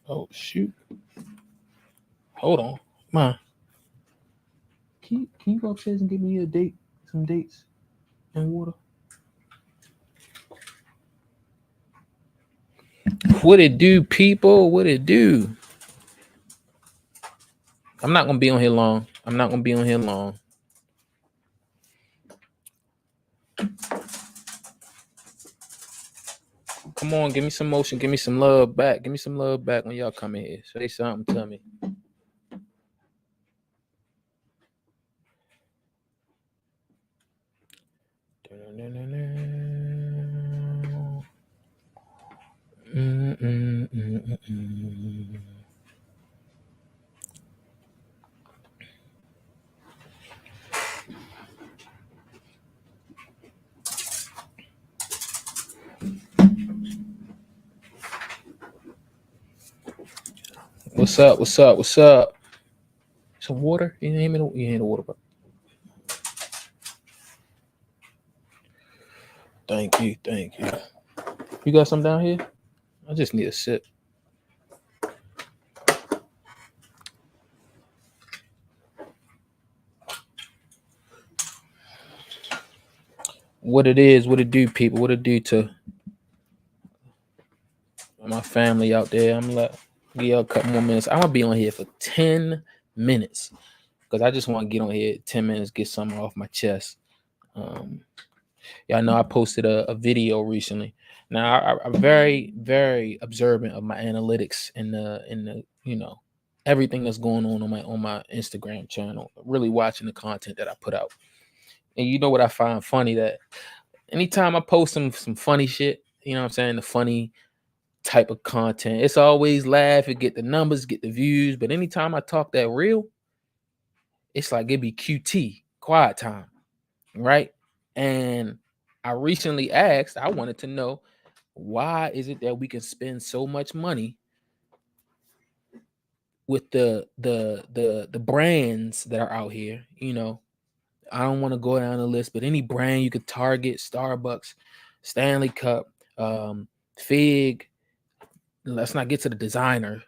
Oh shoot. Hold on. Ma. Can you go upstairs and give me some dates and water? What it do, people? What it do? I'm not gonna be on here long. Come on, give me some motion, give me some love back. Give me some love back when y'all come in here. Say something to me. What's up? What's up? What's up? Some water? You ain't the water, bro. Thank you. Thank you. You got some down here? I just need a sip. What it is, what it do, people, what it do to my family out there. I'm like, give y'all a couple more minutes. I'm gonna be on here for 10 minutes because I just want to get on here 10 minutes, get something off my chest. Y'all know I posted a video recently. Now I'm very, very observant of my analytics and the everything that's going on my Instagram channel. Really watching the content that I put out. And you know what I find funny, that anytime I post some funny shit, you know what I'm saying, the funny type of content, it's always laugh, it get the numbers, get the views. But anytime I talk that real, it's like it be QT, quiet time, right? And I recently asked, I wanted to know, why is it that we can spend so much money with the brands that are out here? You know, I don't want to go down the list, but any brand you could target: Starbucks, Stanley Cup, Fig. Let's not get to the designer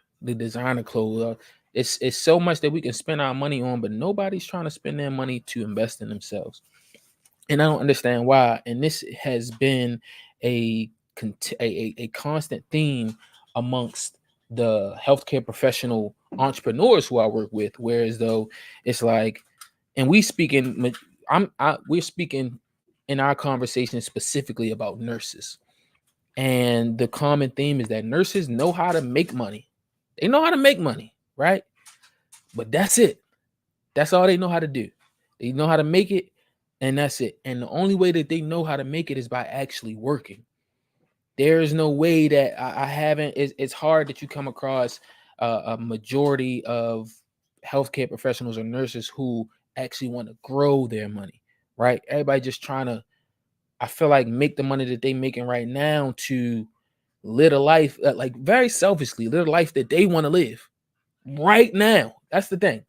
clothes. It's so much that we can spend our money on, but nobody's trying to spend their money to invest in themselves. And I don't understand why. And this has been a constant theme amongst the healthcare professional entrepreneurs who I work with, whereas though it's like, and we're speaking in our conversation specifically about nurses. And the common theme is that nurses know how to make money. They know how to make money, right? But that's it. That's all they know how to do. They know how to make it, and that's it. And the only way that they know how to make it is by actually working. There is no way that I haven't. It's hard that you come across a majority of healthcare professionals or nurses who actually want to grow their money, right? Everybody just trying to, I feel like, make the money that they making right now to live a life, like very selfishly, live a life that they want to live right now. That's the thing.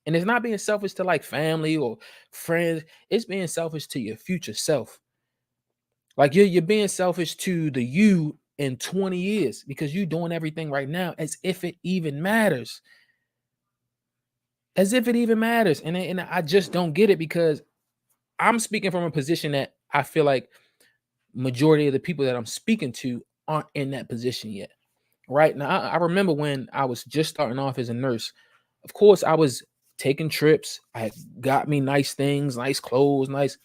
And it's not being selfish to like family or friends. It's being selfish to your future self. Like you're being selfish to the you in 20 years because you're doing everything right now as if it even matters. As if it even matters. And I just don't get it, because I'm speaking from a position that I feel like majority of the people that I'm speaking to aren't in that position yet. Right now, I remember when I was just starting off as a nurse. Of course, I was taking trips. I had got me nice things, nice clothes, nice.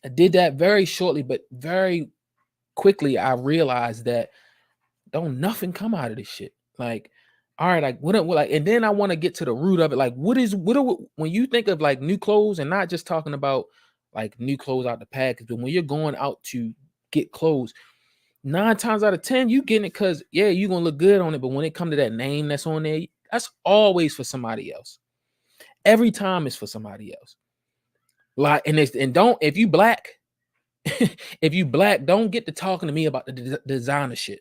I did that very shortly, but very quickly I realized that don't nothing come out of this shit. Like, all right, like what like, and then I want to get to the root of it. Like, when you think of like new clothes, and not just talking about like new clothes out the package, but when you're going out to get clothes, 9 times out of 10, you getting it because you're gonna look good on it. But when it comes to that name that's on there, that's always for somebody else. Every time it's for somebody else. Like, and don't, if you black, if you black, don't get to talking to me about the designer shit.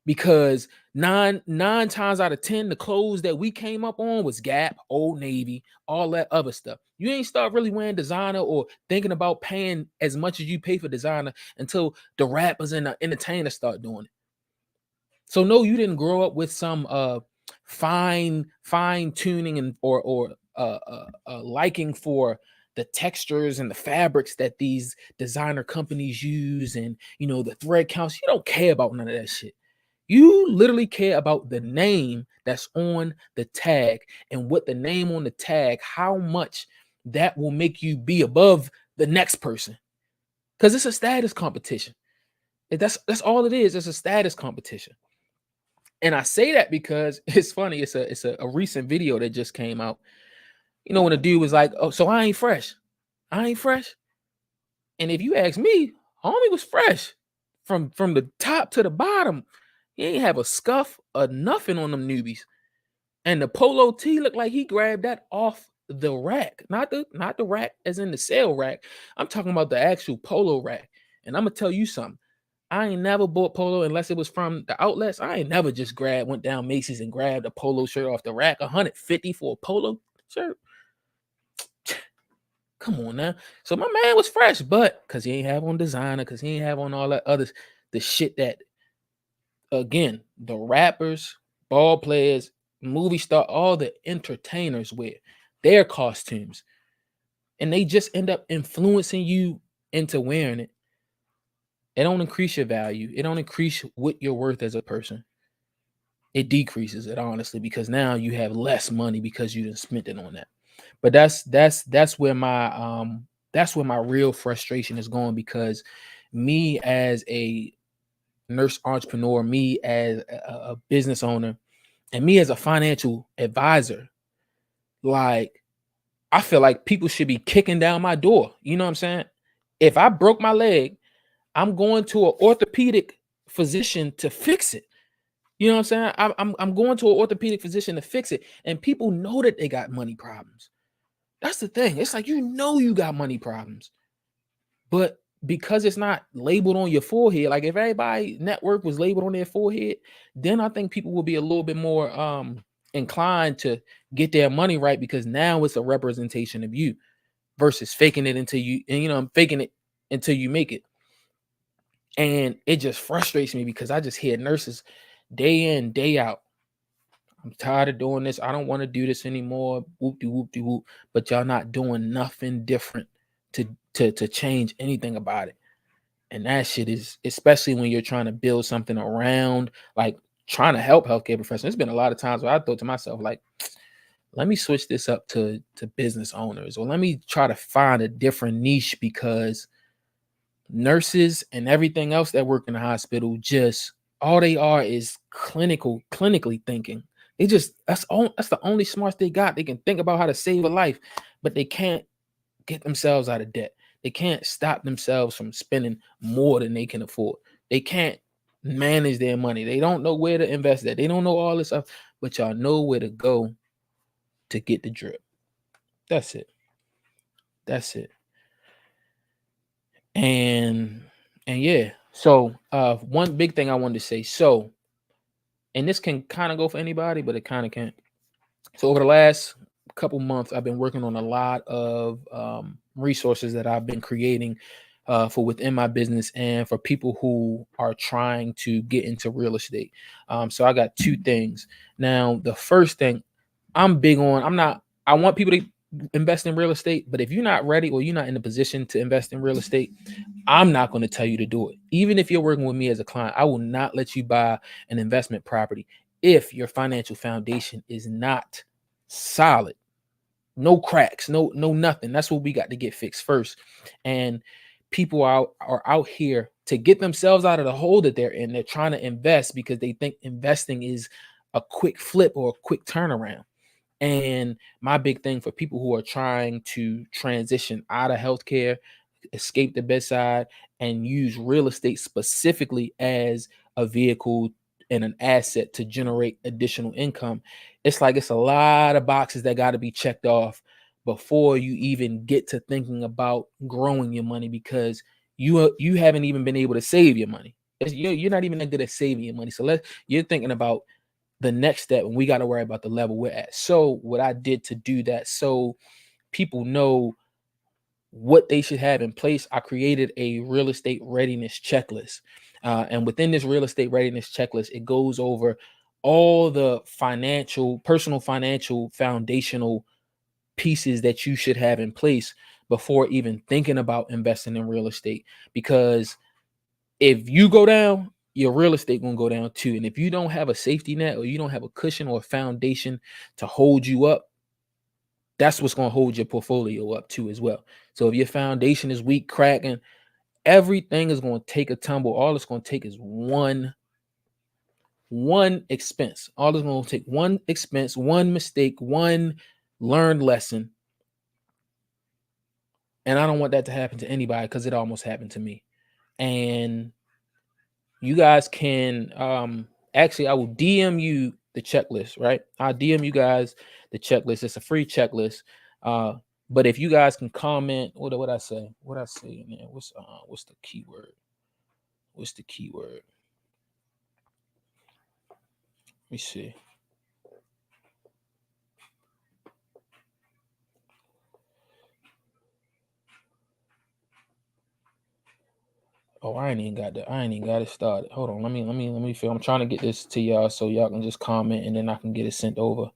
because nine times out of 10, the clothes that we came up on was Gap, Old Navy, all that other stuff. You ain't start really wearing designer or thinking about paying as much as you pay for designer until the rappers and the entertainers start doing it. So no, you didn't grow up with some fine tuning and or liking for the textures and the fabrics that these designer companies use, and the thread counts. You don't care about none of that shit. You literally care about the name that's on the tag, and what the name on the tag, how much that will make you be above the next person. Because it's a status competition. That's all it is. It's a status competition. And I say that because it's funny. It's a recent video that just came out. When a dude was like, "Oh, so I ain't fresh. I ain't fresh." And if you ask me, homie was fresh from the top to the bottom. He ain't have a scuff or nothing on them newbies. And the polo tee looked like he grabbed that off the rack, not the rack as in the sale rack. I'm talking about the actual polo rack. And I'm gonna tell you something. I ain't never bought polo unless it was from the outlets. I ain't never just went down Macy's and grabbed a polo shirt off the rack. 150 for a polo shirt. Come on now. So my man was fresh, but because he ain't have on designer, because he ain't have on all that other the shit that, again, the rappers, ball players, movie star, all the entertainers wear their costumes, and they just end up influencing you into wearing it. It don't increase your value. It don't increase what you're worth as a person. It decreases it, honestly, because now you have less money because you didn't spend it on that. But that's where my real frustration is going, because me as a nurse entrepreneur, me as a business owner, and me as a financial advisor, like, I feel like people should be kicking down my door. You know what I'm saying? If I broke my leg, I'm going to an orthopedic physician to fix it. You know what I'm saying? I'm going to an orthopedic physician to fix it. And people know that they got money problems. That's the thing. It's like, you got money problems. But because it's not labeled on your forehead, like if everybody network was labeled on their forehead, then I think people will be a little bit more inclined to get their money right, because now it's a representation of you versus faking it until you, and faking it until you make it. And it just frustrates me because I just hear nurses day in, day out. I'm tired of doing this. I don't want to do this anymore. Whoop-de-whoop-de-whoop. But y'all not doing nothing different to change anything about it. And that shit is, especially when you're trying to build something around, like trying to help healthcare professionals. There's been a lot of times where I thought to myself, like, let me switch this up to business owners, or let me try to find a different niche, because nurses and everything else that work in the hospital, just all they are is clinically thinking. They just, that's the only smarts they got. They can think about how to save a life, but they can't get themselves out of debt. They can't stop themselves from spending more than they can afford. They can't manage their money. They don't know where to invest that. They don't know all this stuff, but y'all know where to go to get the drip. That's it. That's it. And yeah. So one big thing I wanted to say. So, and this can kind of go for anybody, but it kind of can't. So over the last couple months, I've been working on a lot of resources that I've been creating for within my business and for people who are trying to get into real estate. So I got two things. Now, the first thing I'm big on, I want people to invest in real estate, but if you're not ready or you're not in a position to invest in real estate, I'm not going to tell you to do it. Even if you're working with me as a client, I will not let you buy an investment property if your financial foundation is not solid. No cracks, no nothing. That's what we got to get fixed first. And people are out here to get themselves out of the hole that they're in. They're trying to invest because they think investing is a quick flip or a quick turnaround. And my big thing for people who are trying to transition out of healthcare, escape the bedside, and use real estate specifically as a vehicle and an asset to generate additional income, it's like it's a lot of boxes that got to be checked off before you even get to thinking about growing your money, because you haven't even been able to save your money. You're not even that good at saving your money. So you're thinking about the next step, and we got to worry about the level we're at. So what I did to do that, so people know what they should have in place, I created a real estate readiness checklist. And within this real estate readiness checklist, it goes over all the personal financial, foundational pieces that you should have in place before even thinking about investing in real estate. Because if you go down, your real estate gonna go down too. And if you don't have a safety net, or you don't have a cushion or a foundation to hold you up, that's what's gonna hold your portfolio up too as well. So if your foundation is weak, cracking, everything is gonna take a tumble. All it's gonna take is one expense. All it's gonna take one expense, one mistake, one learned lesson. And I don't want that to happen to anybody, because it almost happened to me. And you guys can actually, I will DM you the checklist, right? I'll DM you guys the checklist. It's a free checklist. But if you guys can comment, what I say? What I say in there? What's the keyword? What's the keyword? Let me see. Oh, I ain't even got it started. Hold on. Let me feel. I'm trying to get this to y'all so y'all can just comment, and then I can get it sent over.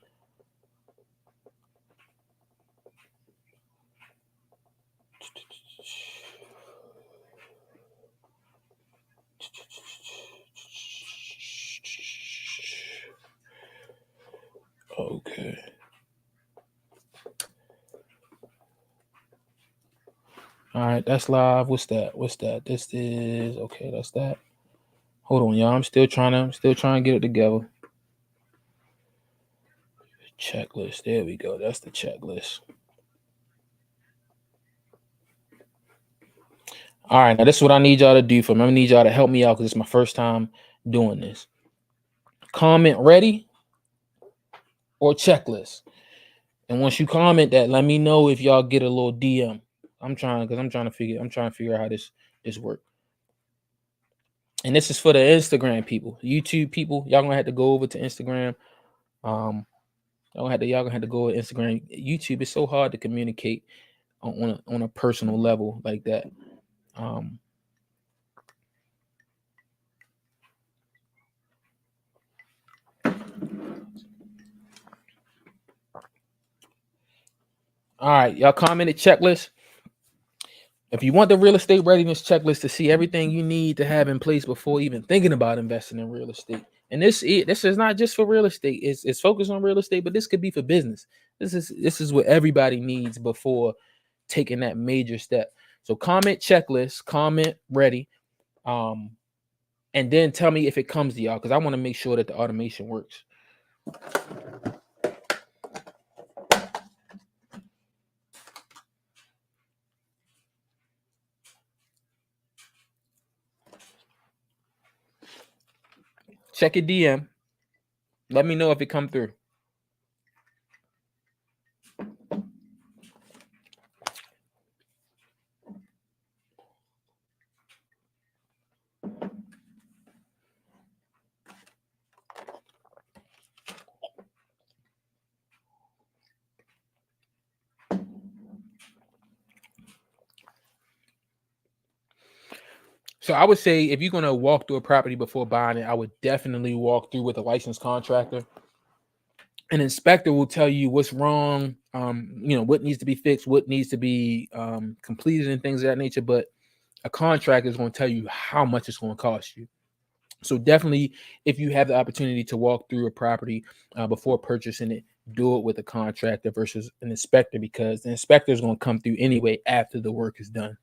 Okay. All right, that's live. What's that? This is okay. That's that. Hold on, y'all. I'm still trying to get it together. Checklist. There we go. That's the checklist. All right, now this is what I need y'all to do for me. I need y'all to help me out, because it's my first time doing this. Comment ready or checklist. And once you comment that, let me know if y'all get a little DM. I'm trying to figure out how this works. And this is for the Instagram people, YouTube people. Y'all gonna have to go over to Instagram. Y'all gonna have to go to Instagram. YouTube is so hard to communicate on a personal level like that. All right, y'all commented checklist. If you want the real estate readiness checklist to see everything you need to have in place before even thinking about investing in real estate, and this is not just for real estate. It's focused on real estate, but this could be for business. This is what everybody needs before taking that major step. So comment checklist, comment ready, and then tell me if it comes to y'all, because I want to make sure that the automation works. Check your DM. Let me know if it come through. So I would say, if you're gonna walk through a property before buying it, I would definitely walk through with a licensed contractor. An inspector will tell you what's wrong, what needs to be fixed, what needs to be completed, and things of that nature. But a contractor is going to tell you how much it's going to cost you. So definitely, if you have the opportunity to walk through a property before purchasing it, do it with a contractor versus an inspector, because the inspector is going to come through anyway after the work is done.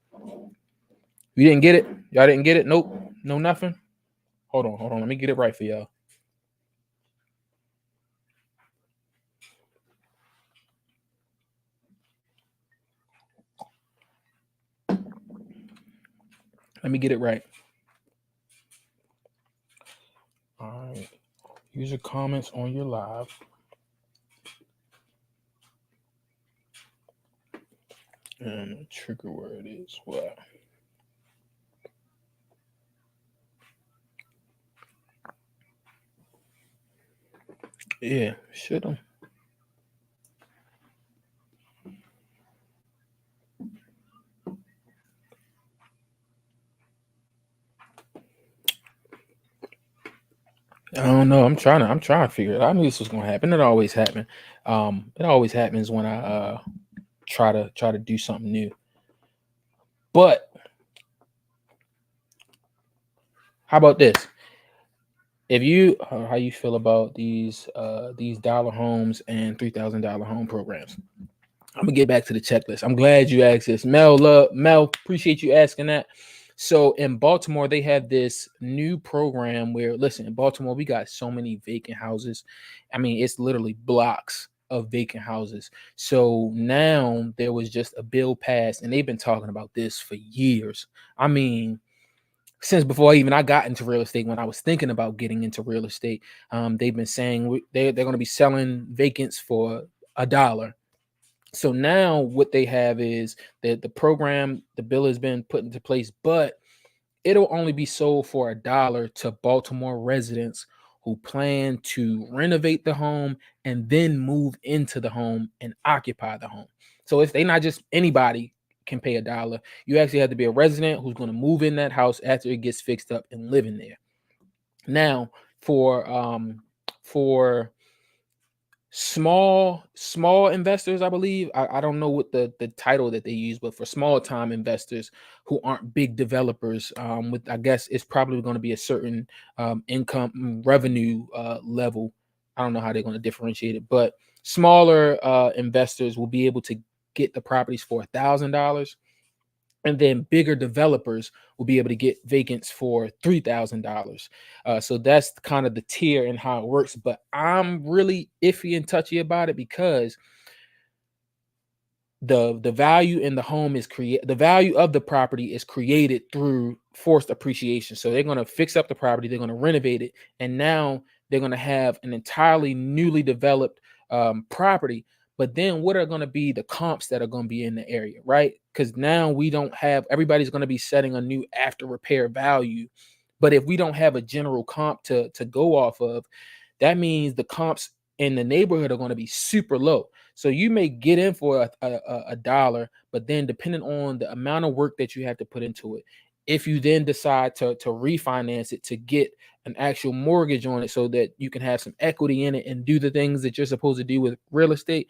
You didn't get it? Y'all didn't get it? Nope. No, nothing. Hold on. Let me get it right for y'all. Let me get it right. All right. User comments on your live. And the trigger word is what? Yeah, should have. I don't know. I'm trying to figure it out. I knew this was gonna happen. It always happen. It always happens when I try to do something new. But how about this? If you how you feel about these dollar homes and $3,000 home programs? I'm gonna get back to the checklist. I'm glad you asked this. Mel, appreciate you asking that. So in Baltimore, they have this new program where, listen, in Baltimore, we got so many vacant houses. I mean, it's literally blocks of vacant houses. So now there was just a bill passed, and they've been talking about this for years. I mean, since before even I got into real estate, when I was thinking about getting into real estate, they've been saying they're going to be selling vacants for $1. So now what they have is that the program, the bill has been put into place, but it'll only be sold for $1 to Baltimore residents who plan to renovate the home and then move into the home and occupy the home. So if they not just anybody can pay $1, you actually have to be a resident who's going to move in that house after it gets fixed up and live in there. Now, for small investors, I believe, I don't know what the title that they use, but for small time investors who aren't big developers, with, I guess it's probably going to be a certain income revenue level. I don't know how they're going to differentiate it, but smaller investors will be able to get the properties for $1,000, and then bigger developers will be able to get vacants for $3,000. So that's kind of the tier and how it works. But I'm really iffy and touchy about it because the value in the home is create the value of the property is created through forced appreciation. So they're going to fix up the property, they're going to renovate it, and now they're going to have an entirely newly developed property. But then what are going to be the comps that are going to be in the area, right? Because now we don't have, everybody's going to be setting a new after repair value. But if we don't have a general comp to go off of, that means the comps in the neighborhood are going to be super low. So you may get in for a dollar, but then depending on the amount of work that you have to put into it, if you then decide to refinance it to get an actual mortgage on it so that you can have some equity in it and do the things that you're supposed to do with real estate,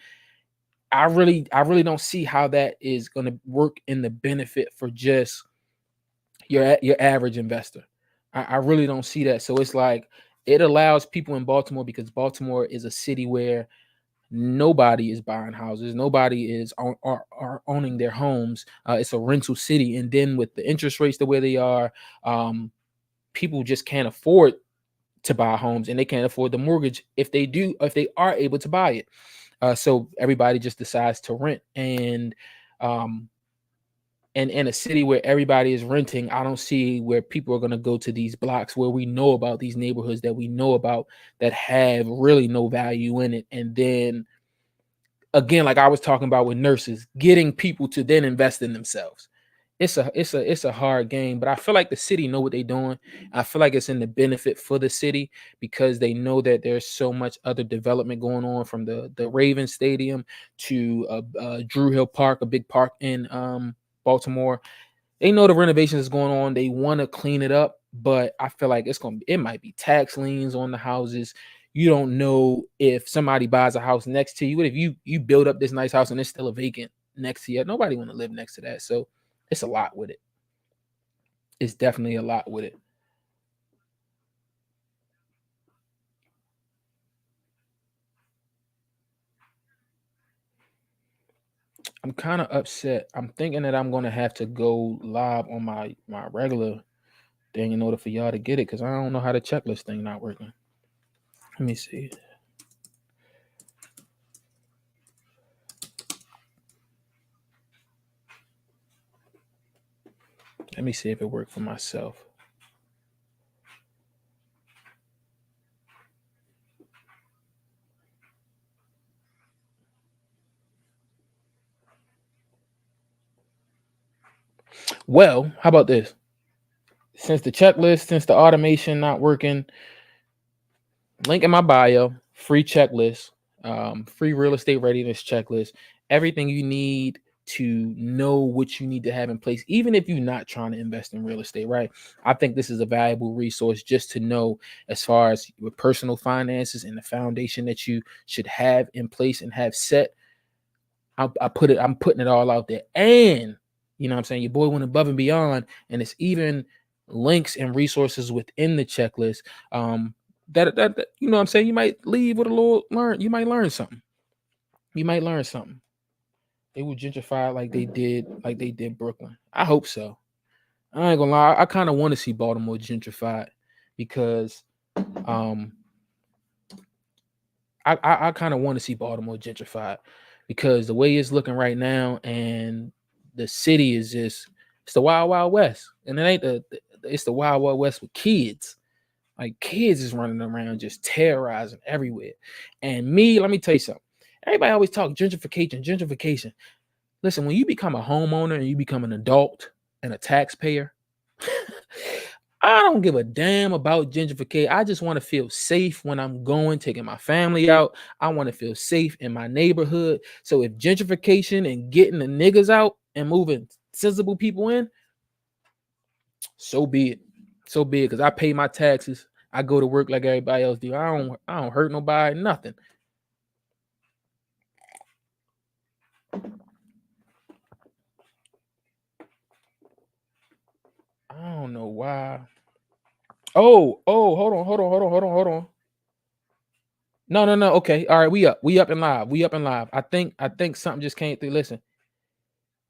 I really don't see how that is going to work in the benefit for just your average investor. I really don't see that. So it's like it allows people in Baltimore, because Baltimore is a city where nobody is buying houses, nobody is are owning their homes. It's a rental city, and then with the interest rates the way they are, people just can't afford to buy homes, and they can't afford the mortgage if they are able to buy it. So everybody just decides to rent, um, and in a city where everybody is renting, I don't see where people are going to go to these blocks where we know about, these neighborhoods that we know about that have really no value in it. And then again, like I was talking about with nurses, getting people to then invest in themselves. It's a hard game, but I feel like the city know what they're doing. I feel like it's in the benefit for the city because they know that there's so much other development going on, from the Ravens Stadium to Drew Hill Park, a big park in Baltimore. They know the renovations is going on. They want to clean it up, but I feel like it might be tax liens on the houses. You don't know if somebody buys a house next to you. What if you build up this nice house and it's still a vacant next to you? Nobody want to live next to that. So it's a lot with it. It's definitely a lot with it. I'm kind of upset. I'm thinking that I'm gonna have to go live on my regular thing in order for y'all to get it, because I don't know how the checklist thing not working. Let me see. Let me see if it worked for myself. Well, how about this? Since the checklist, since the automation not working, link in my bio. free checklist, free real estate readiness checklist, everything you need to know what you need to have in place, even if you're not trying to invest in real estate, right? I think this is a valuable resource just to know as far as your personal finances and the foundation that you should have in place and have set. I'm putting it all out there. And you know what I'm saying? Your boy went above and beyond, and it's even links and resources within the checklist. That you know what I'm saying, you might leave with a little learn, you might learn something. You might learn something. They will gentrify like they did Brooklyn. I hope so. I ain't gonna lie, I kind of want to see Baltimore gentrified because um I kind of want to see Baltimore gentrified because the way it's looking right now, and the city is just, it's the wild wild west, and it ain't it's the wild wild west with kids. Like kids is running around just terrorizing everywhere. And me, let me tell you something. Everybody always talk gentrification, gentrification. Listen, when you become a homeowner and you become an adult and a taxpayer, I don't give a damn about gentrification. I just want to feel safe when I'm going, taking my family out. I want to feel safe in my neighborhood. So if gentrification and getting the niggas out and moving sensible people in, so be it. So be it. Because I pay my taxes. I go to work like everybody else do. I don't hurt nobody, nothing. I don't know why. Hold on. No. Okay. All right, we up. We up and live. We up and live. I think something just came through. Listen,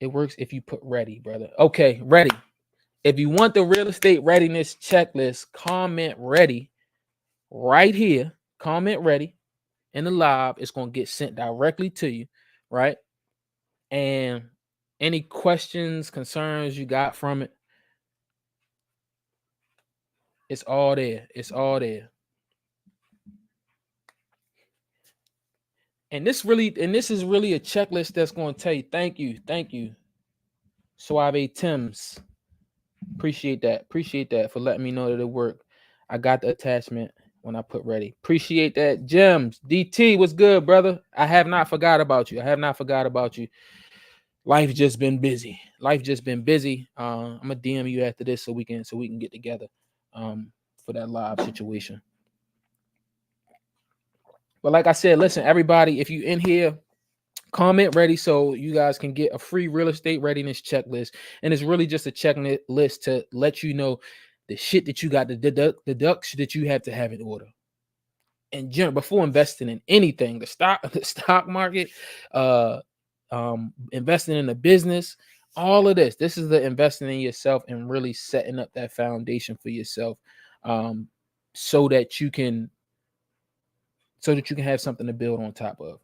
it works if you put ready, brother. Okay, ready. If you want the real estate readiness checklist, comment ready right here. Comment ready in the live. It's gonna get sent directly to you, right? And any questions, concerns you got from it, it's all there. It's all there. And this is really a checklist that's going to tell you, thank you, Suave Tims. Appreciate that for letting me know that it worked. I got the attachment when I put ready. Appreciate that. Gems, DT, what's good, brother? I have not forgot about you. Life just been busy. I'm gonna DM you after this so we can get together for that live situation. But like I said, listen, everybody, if you in here, comment ready so you guys can get a free real estate readiness checklist. And it's really just a checklist to let you know the shit that you got, the deducts that you have to have in order. And general, before investing in anything, the stock market, investing in a business, all of this is the investing in yourself and really setting up that foundation for yourself, um, so that you can have something to build on top of.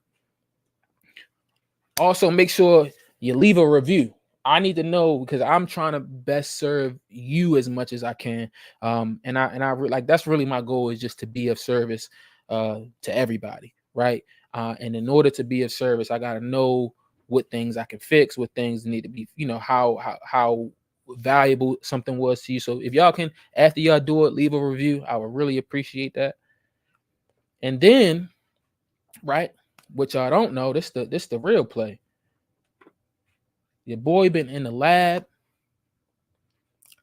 Also, make sure you leave a review. I need to know because I'm trying to best serve you as much as I can. Like that's really my goal, is just to be of service to everybody, right? And in order to be of service, I got to know what things I can fix, what things need to be, how valuable something was to you. So if y'all can, after y'all do it, leave a review, I would really appreciate that. And then, right, what y'all don't know, this the real play. Your boy been in the lab.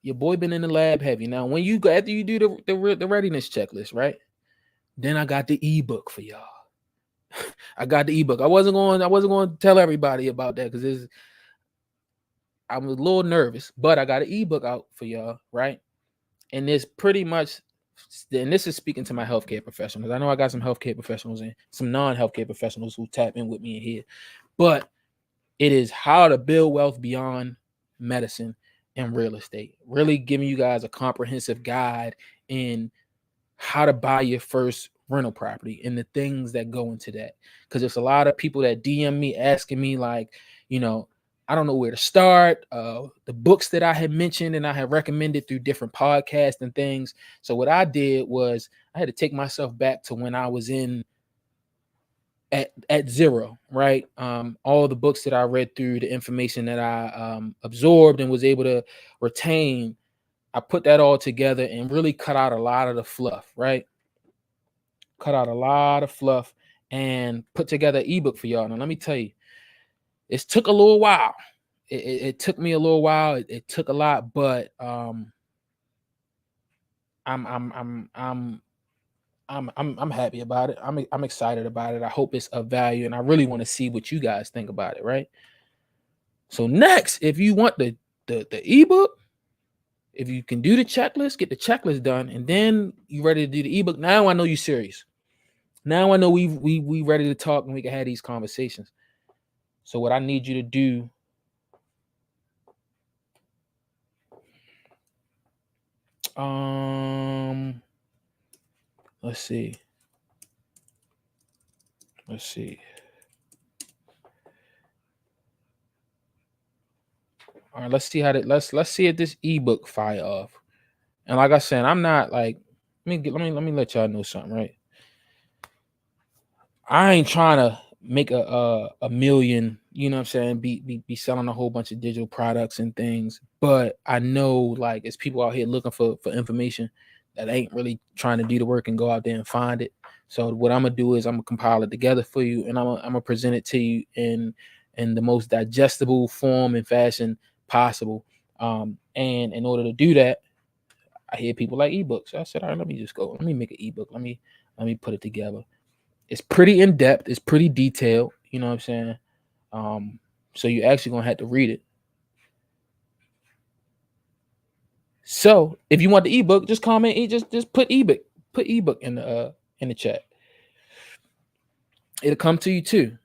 Heavy. Now, when you go after you do the readiness checklist, right? Then I got the ebook for y'all. I got the ebook. I wasn't going to tell everybody about that because I'm a little nervous, but I got an ebook out for y'all, right? And it's pretty much, and this is speaking to my healthcare professionals. I know I got some healthcare professionals and some non-healthcare professionals who tap in with me in here, but it is how to build wealth beyond medicine and real estate. Really giving you guys a comprehensive guide in how to buy your first rental property and the things that go into that. Because there's a lot of people that DM me asking me, like, I don't know where to start. The books that I had mentioned and I had recommended through different podcasts and things. So what I did was I had to take myself back to when I was at zero, right? All the books that I read through, the information that I absorbed and was able to retain, I put that all together and really cut out a lot of the fluff, right? cut out a lot of fluff, and put together an ebook for y'all. Now, let me tell you, it took a little while. It took me a little while. It took a lot, but I'm happy about it. I'm excited about it. I hope it's of value, and I really want to see what you guys think about it, right? So next, if you want the ebook, if you can do the checklist, get the checklist done, and then you ready to do the ebook. Now I know you're serious. Now I know we ready to talk and we can have these conversations. So what I need you to do, let's see. All right, let's see how that let's see if this ebook fire off. And like I said, I'm not like let me let y'all know something, right? I ain't trying to make a million, you know what I'm saying, be selling a whole bunch of digital products and things. But I know like it's people out here looking for information that ain't really trying to do the work and go out there and find it. So what I'm gonna do is I'm gonna compile it together for you, and I'm gonna present it to you in the most digestible form and fashion possible. And in order to do that, I hear people like ebooks. So I said, all right, let me just go. Let me make an ebook. Let me put it together. It's pretty in depth. It's pretty detailed. You know what I'm saying? So you actually gonna have to read it. So if you want the ebook, just comment. Just put ebook. Put ebook in the chat. It'll come to you too.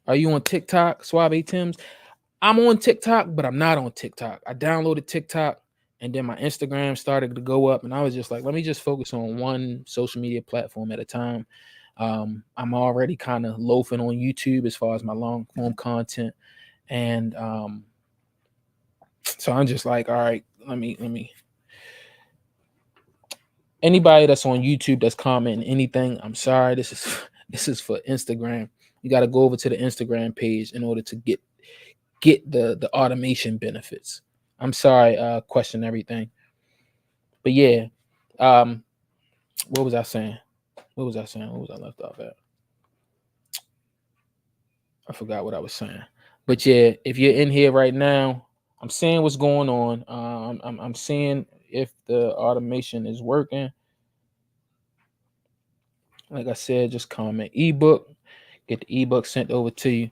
Are you on TikTok, Suave Tims? I'm on TikTok, but I'm not on TikTok. I downloaded TikTok, and then my Instagram started to go up, and I was just like, let me just focus on one social media platform at a time. I'm already kind of loafing on YouTube as far as my long form content, and so I'm just like, all right, let me. Anybody that's on YouTube that's commenting anything, I'm sorry. This is for Instagram. You got to go over to the Instagram page in order to get the automation benefits. I'm sorry, question everything. But yeah, what was I saying? What was I left off at? I forgot what I was saying. But yeah, if you're in here right now, I'm seeing what's going on. I'm seeing if the automation is working. Like I said, just comment ebook, get the ebook sent over to you.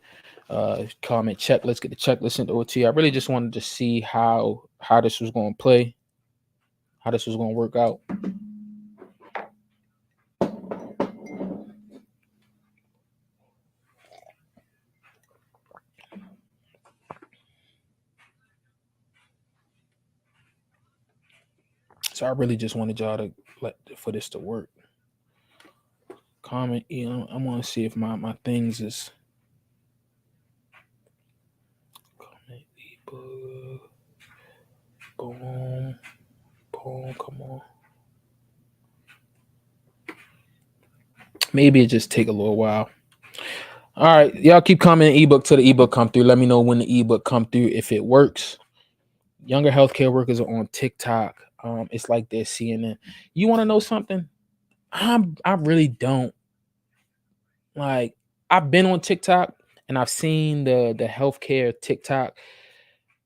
Comment checklist, get the checklist sent over to you. I really just wanted to see how this was going to play, how this was going to work out. So I really just wanted y'all to for this to work. Comment, I want to see if my things is comment ebook. Boom, boom, come on. Maybe it just take a little while. All right, y'all keep commenting ebook till the ebook come through. Let me know when the ebook come through if it works. Younger healthcare workers are on TikTok. It's like they're CNN. You want to know something? I really don't. Like, I've been on TikTok and I've seen the healthcare TikTok,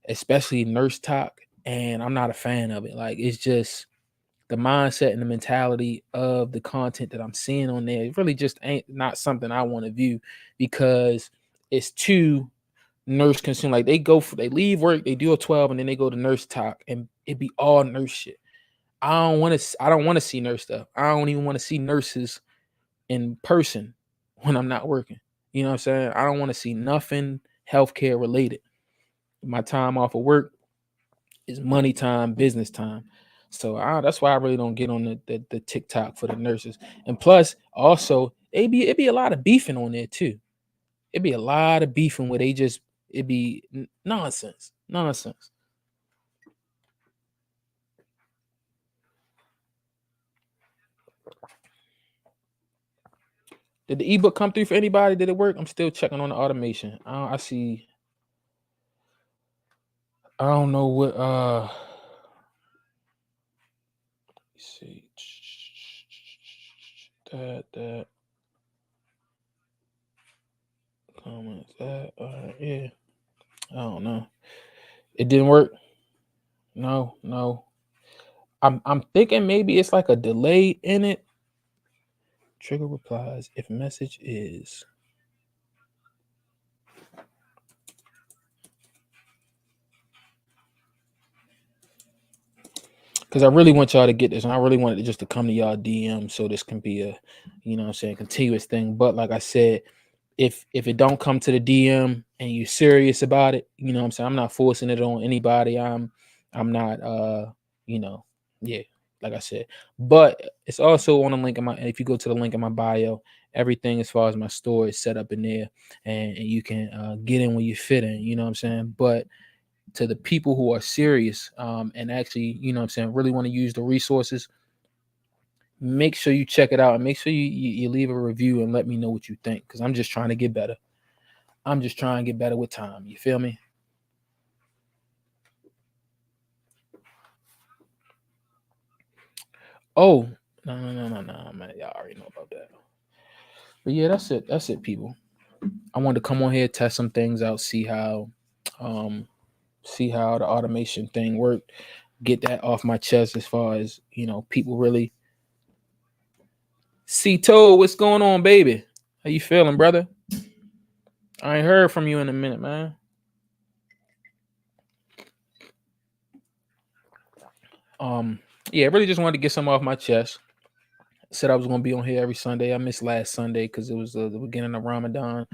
especially nurse talk, and I'm not a fan of it. Like, it's just the mindset and the mentality of the content that I'm seeing on there. It really just ain't not something I want to view because it's too nurse consumed. Like they leave work, they do a 12, and then they go to nurse talk, and it be all nurse shit. I don't want to see nurse stuff. I don't even want to see nurses in person when I'm not working. You know what I'm saying? I don't want to see nothing healthcare related. My time off of work is money time, business time. So that's why I really don't get on the TikTok for the nurses. And plus, also, it be a lot of beefing on there too. It'd be a lot of beefing where it'd be nonsense. Did the ebook come through for anybody? Did it work? I'm still checking on the automation. I see. I don't know what. Let's see. Add that. Comments. Yeah. I don't know. It didn't work. No. I'm thinking maybe it's like a delay in it. Trigger replies if message is. Because I really want y'all to get this, and I really wanted it just to come to y'all DM so this can be a, you know what I'm saying, continuous thing. But like I said, if it don't come to the DM and you're serious about it, you know what I'm saying, I'm not forcing it on anybody. I'm not you know, yeah, like I said. But it's also on the link in my, if you go to the link in my bio, everything as far as my store is set up in there, and you can get in when you fit in, you know what I'm saying? But to the people who are serious and actually, you know what I'm saying, really want to use the resources, make sure you check it out and make sure you leave a review and let me know what you think, because I'm just trying to get better. I'm just trying to get better with time. You feel me? Oh, no, man. Y'all already know about that. But yeah, that's it. That's it, people. I wanted to come on here, test some things out, um, see how the automation thing worked, get that off my chest as far as, you know, people really see. Toad, what's going on, baby? How you feeling, brother? I ain't heard from you in a minute, man. Yeah, really just wanted to get some off my chest. Said I was gonna be on here every Sunday. I missed last Sunday because it was the beginning of Ramadan.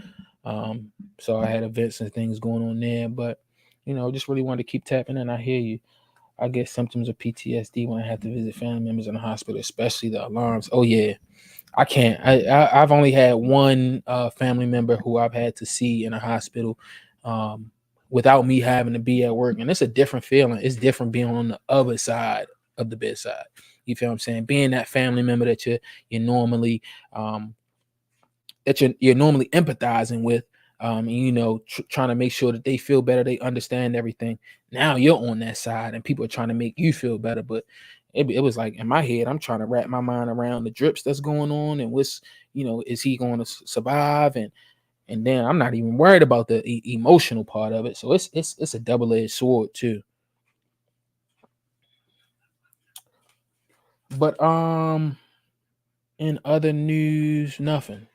So I had events and things going on there, but you know, just really wanted to keep tapping in. I hear you. I get symptoms of PTSD when I have to visit family members in the hospital, especially the alarms. Oh yeah, I can't. I've only had one family member who I've had to see in a hospital without me having to be at work, and it's a different feeling. It's different being on the other side of the bedside. You feel what I'm saying? Being that family member that you're normally um, you're normally empathizing with, and you know, trying to make sure that they feel better, they understand everything. Now you're on that side, and people are trying to make you feel better, but it was like in my head, I'm trying to wrap my mind around the drips that's going on, and what's, you know, is he going to survive, and then I'm not even worried about the emotional part of it. So it's a double-edged sword too. But in other news, nothing.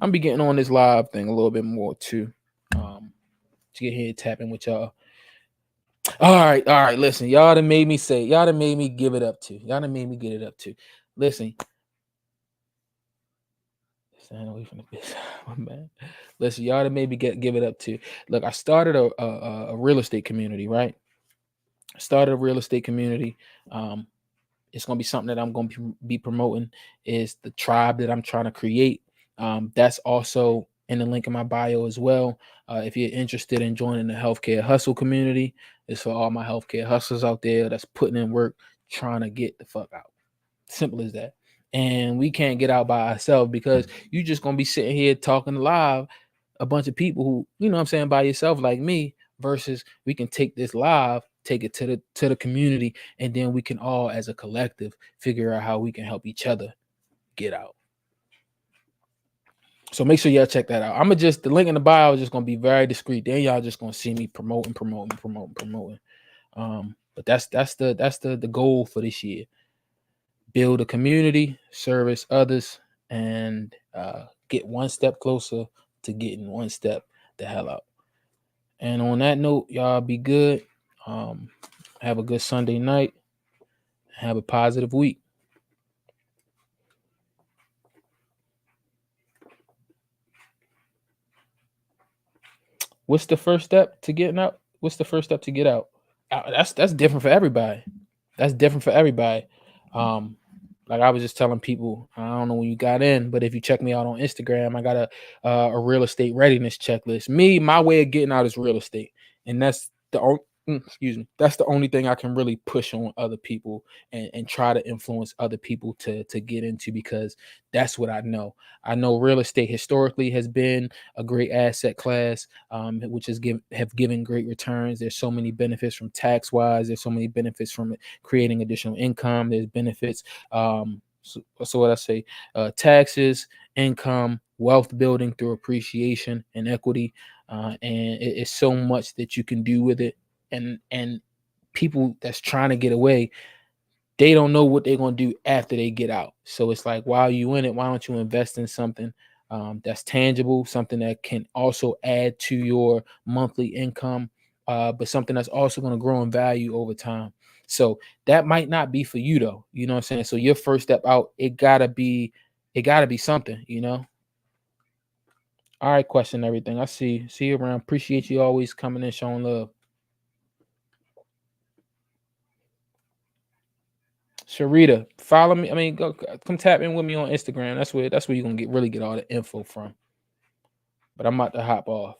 I'm be getting on this live thing a little bit more too. To get here tapping with y'all. All right. Listen, y'all done made me say, y'all done made me give it up to. Y'all done made me get it up to. Listen. Stand away from the bitch. Man. Listen, y'all done made me give it up to. Look, I started a real estate community, right? I started a real estate community. Um, it's going to be something that I'm going to be promoting, is the tribe that I'm trying to create. That's also in the link in my bio as well. If you're interested in joining the healthcare hustle community, it's for all my healthcare hustlers out there that's putting in work, trying to get the fuck out. Simple as that. And we can't get out by ourselves, because you just going to be sitting here talking live a bunch of people who, you know what I'm saying, by yourself like me, versus we can take this live, take it to the community, and then we can all as a collective figure out how we can help each other get out. So make sure y'all check that out. I'm gonna just, the link in the bio is just gonna be very discreet. Then y'all just gonna see me promoting. But that's the goal for this year. Build a community, service others, and get one step closer to getting one step the hell out. And on that note, y'all be good. Have a good Sunday night. Have a positive week. What's the first step to getting out? What's the first step to get out? That's different for everybody. That's different for everybody. Um, like I was just telling people, I don't know when you got in, but if you check me out on Instagram, I got a real estate readiness checklist. My way of getting out is real estate, and that's the only, excuse me, that's the only thing I can really push on other people, and try to influence other people to get into, because that's what I know. I know real estate historically has been a great asset class, which have given great returns. There's so many benefits from tax wise. There's so many benefits from creating additional income. There's benefits So what I say, taxes, income, wealth building through appreciation and equity, and it's so much that you can do with it. And people that's trying to get away, they don't know what they're going to do after they get out. So it's like, while you in it, why don't you invest in something that's tangible, something that can also add to your monthly income, but something that's also going to grow in value over time. So that might not be for you though. You know what I'm saying? So your first step out, it gotta be something, you know. All right, question everything. I see you around. Appreciate you always coming in, showing love. Sharita, follow me. I mean, come tap in with me on Instagram. That's where you're gonna really get all the info from. But I'm about to hop off.